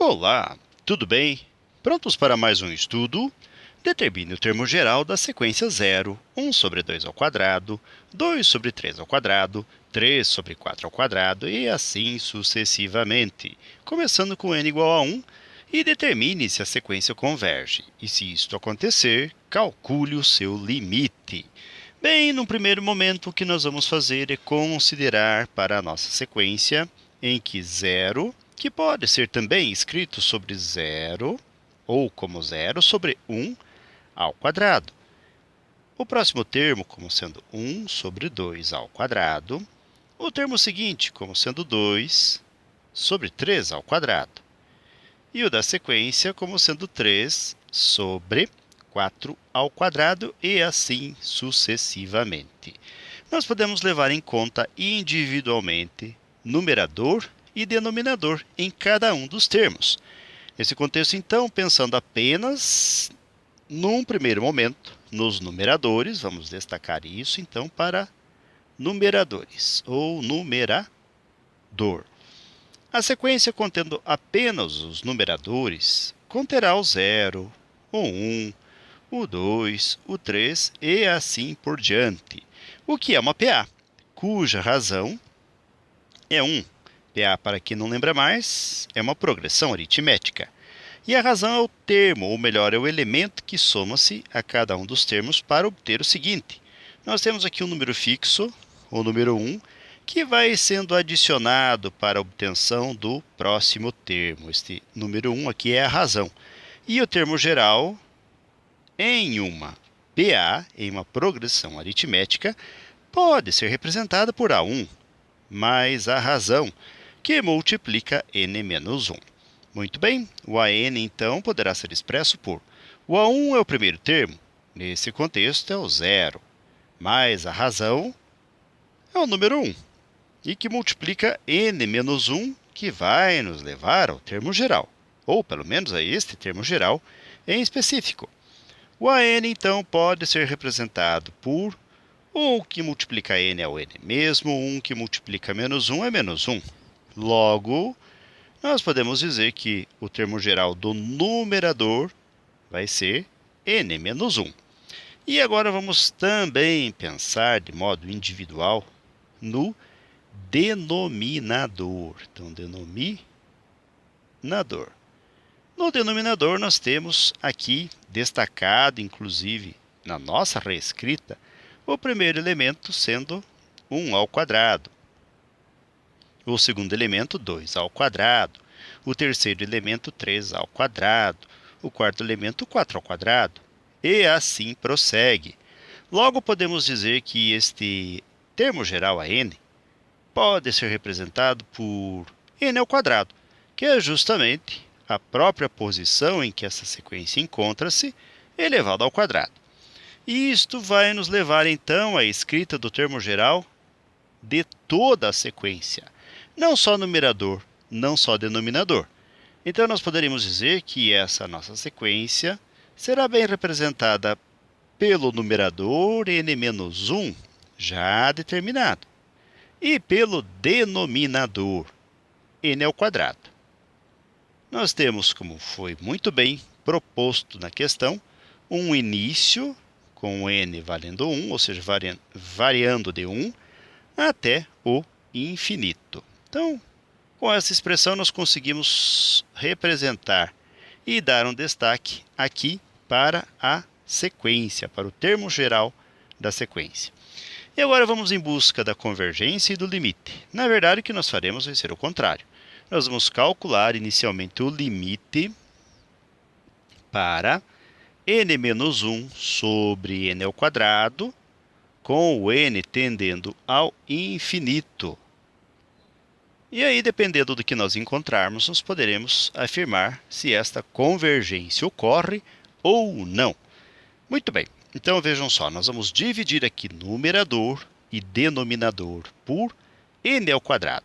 Olá, tudo bem? Prontos para mais um estudo? Determine o termo geral da sequência 0, 1 sobre 2 ao quadrado, 2 sobre 3 ao quadrado, 3 sobre 4 ao quadrado e assim sucessivamente, começando com n igual a 1, e determine se a sequência converge. E se isto acontecer, calcule o seu limite. Bem, no primeiro momento, o que nós vamos fazer é considerar para a nossa sequência em que 0, que pode ser também escrito sobre 0, ou como 0 sobre 1 ao quadrado. O próximo termo como sendo 1 sobre 2 ao quadrado. O termo seguinte como sendo 2 sobre 3 ao quadrado. E o da sequência como sendo 3 sobre 4 ao quadrado e assim sucessivamente. Nós podemos levar em conta individualmente numerador e denominador em cada um dos termos. Nesse contexto, então, pensando apenas num primeiro momento nos numeradores, vamos destacar isso então para numeradores ou numerador. A sequência contendo apenas os numeradores conterá o 0, o 1, o 2, o 3 e assim por diante, o que é uma PA, cuja razão é 1. PA, para quem não lembra mais, é uma progressão aritmética. E a razão é o termo, ou melhor, é o elemento que soma-se a cada um dos termos para obter o seguinte. Nós temos aqui um número fixo, o número 1, que vai sendo adicionado para a obtenção do próximo termo. Este número 1 aqui é a razão. E o termo geral, em uma PA, em uma progressão aritmética, pode ser representada por A1, mais a razão, que multiplica n menos 1. Muito bem, o AN, então, poderá ser expresso por o A1 é o primeiro termo, nesse contexto é o 0, mais a razão é o número 1, e que multiplica n menos 1, que vai nos levar ao termo geral, ou pelo menos a este termo geral em específico. O AN, então, pode ser representado por 1 que multiplica n é o n mesmo, 1 que multiplica menos 1 é menos 1. Logo, nós podemos dizer que o termo geral do numerador vai ser n menos 1. E agora vamos também pensar de modo individual no denominador. Então, denominador. No denominador, nós temos aqui destacado, inclusive na nossa reescrita, o primeiro elemento sendo 1 ao quadrado. O segundo elemento, 2 ao quadrado. O terceiro elemento, 3 ao quadrado. O quarto elemento, 4 ao quadrado. E assim prossegue. Logo, podemos dizer que este termo geral a n pode ser representado por n ao quadrado, que é justamente a própria posição em que essa sequência encontra-se elevado ao quadrado. E isto vai nos levar, então, à escrita do termo geral de toda a sequência, não só numerador, não só denominador. Então, nós poderíamos dizer que essa nossa sequência será bem representada pelo numerador n-1, já determinado, e pelo denominador n ao quadrado. Nós temos, como foi muito bem proposto na questão, um início com n valendo 1, ou seja, variando de 1 até o infinito. Então, com essa expressão, nós conseguimos representar e dar um destaque aqui para a sequência, para o termo geral da sequência. E agora vamos em busca da convergência e do limite. Na verdade, o que nós faremos vai ser o contrário. Nós vamos calcular inicialmente o limite para n menos 1 sobre n ao quadrado, com o n tendendo ao infinito. E aí, dependendo do que nós encontrarmos, nós poderemos afirmar se esta convergência ocorre ou não. Muito bem, então vejam só, nós vamos dividir aqui numerador e denominador por n ao quadrado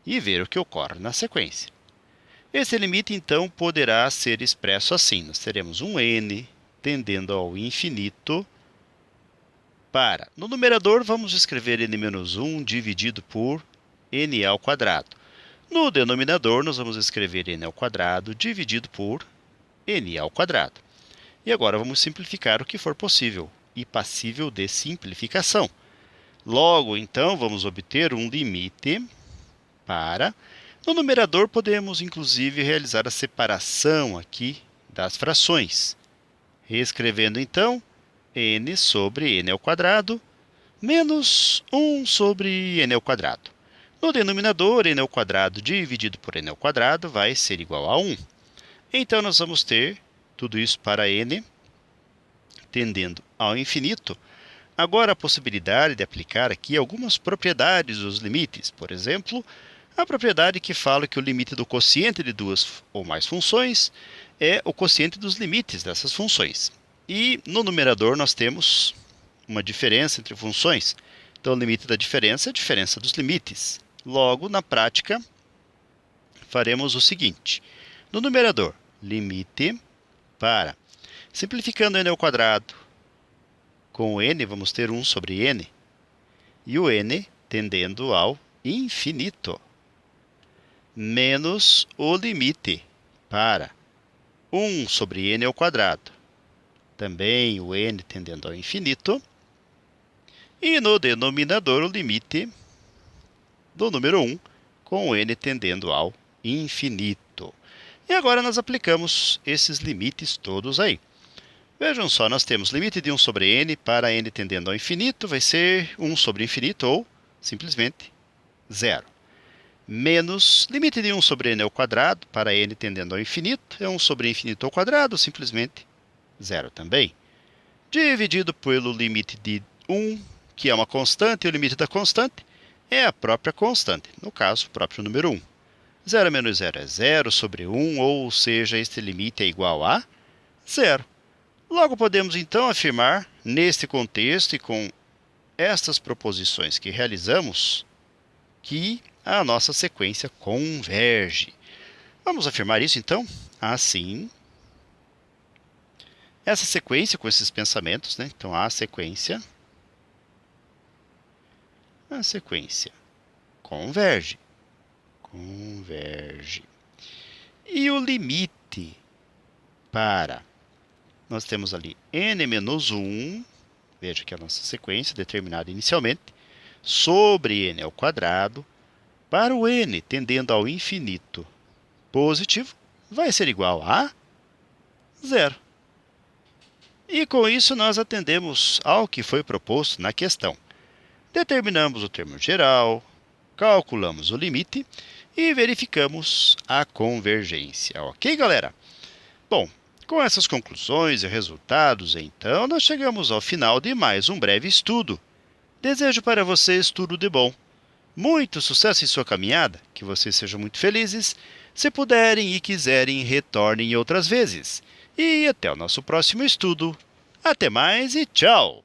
e ver o que ocorre na sequência. Esse limite, então, poderá ser expresso assim. Nós teremos um n tendendo ao infinito para... No numerador, vamos escrever n menos 1 dividido por n ao quadrado. No denominador, nós vamos escrever n ao quadrado dividido por n ao quadrado. E agora vamos simplificar o que for possível e passível de simplificação. Logo, então, vamos obter um limite para... No numerador, podemos, inclusive, realizar a separação aqui das frações. Reescrevendo, então, n sobre n ao quadrado menos 1 sobre n ao quadrado. No denominador, n ao quadrado dividido por n ao quadrado vai ser igual a 1. Então, nós vamos ter tudo isso para n tendendo ao infinito. Agora, a possibilidade de aplicar aqui algumas propriedades dos limites. Por exemplo, a propriedade que fala que o limite do quociente de duas ou mais funções é o quociente dos limites dessas funções. E no numerador nós temos uma diferença entre funções. Então, o limite da diferença é a diferença dos limites. Logo, na prática, faremos o seguinte. No numerador, limite para... Simplificando n ao quadrado, com o n vamos ter 1 sobre n. E o n tendendo ao infinito. Menos o limite para 1 sobre n ao quadrado. Também o n tendendo ao infinito. E no denominador, o limite do número 1 com o n tendendo ao infinito. E agora nós aplicamos esses limites todos aí. Vejam só, nós temos limite de 1 sobre n para n tendendo ao infinito, vai ser 1 sobre infinito ou simplesmente 0. Menos limite de 1 sobre n ao quadrado para n tendendo ao infinito, é 1 sobre infinito ao quadrado, simplesmente 0 também. Dividido pelo limite de 1, que é uma constante, e o limite da constante é a própria constante, no caso, o próprio número 1. 0 menos 0 é 0 sobre 1, ou seja, este limite é igual a 0. Logo, podemos então afirmar, neste contexto e com estas proposições que realizamos, que a nossa sequência converge. Vamos afirmar isso, então? Assim, essa sequência com esses pensamentos, né? Então, a sequência converge. E o limite para... Nós temos ali n menos 1, veja que é a nossa sequência determinada inicialmente, sobre n ao quadrado, para o n tendendo ao infinito positivo, vai ser igual a 0. E com isso nós atendemos ao que foi proposto na questão. Determinamos o termo geral, calculamos o limite e verificamos a convergência. Ok, galera? Bom, com essas conclusões e resultados, então, nós chegamos ao final de mais um breve estudo. Desejo para vocês tudo de bom. Muito sucesso em sua caminhada, que vocês sejam muito felizes. Se puderem e quiserem, retornem outras vezes. E até o nosso próximo estudo. Até mais e tchau!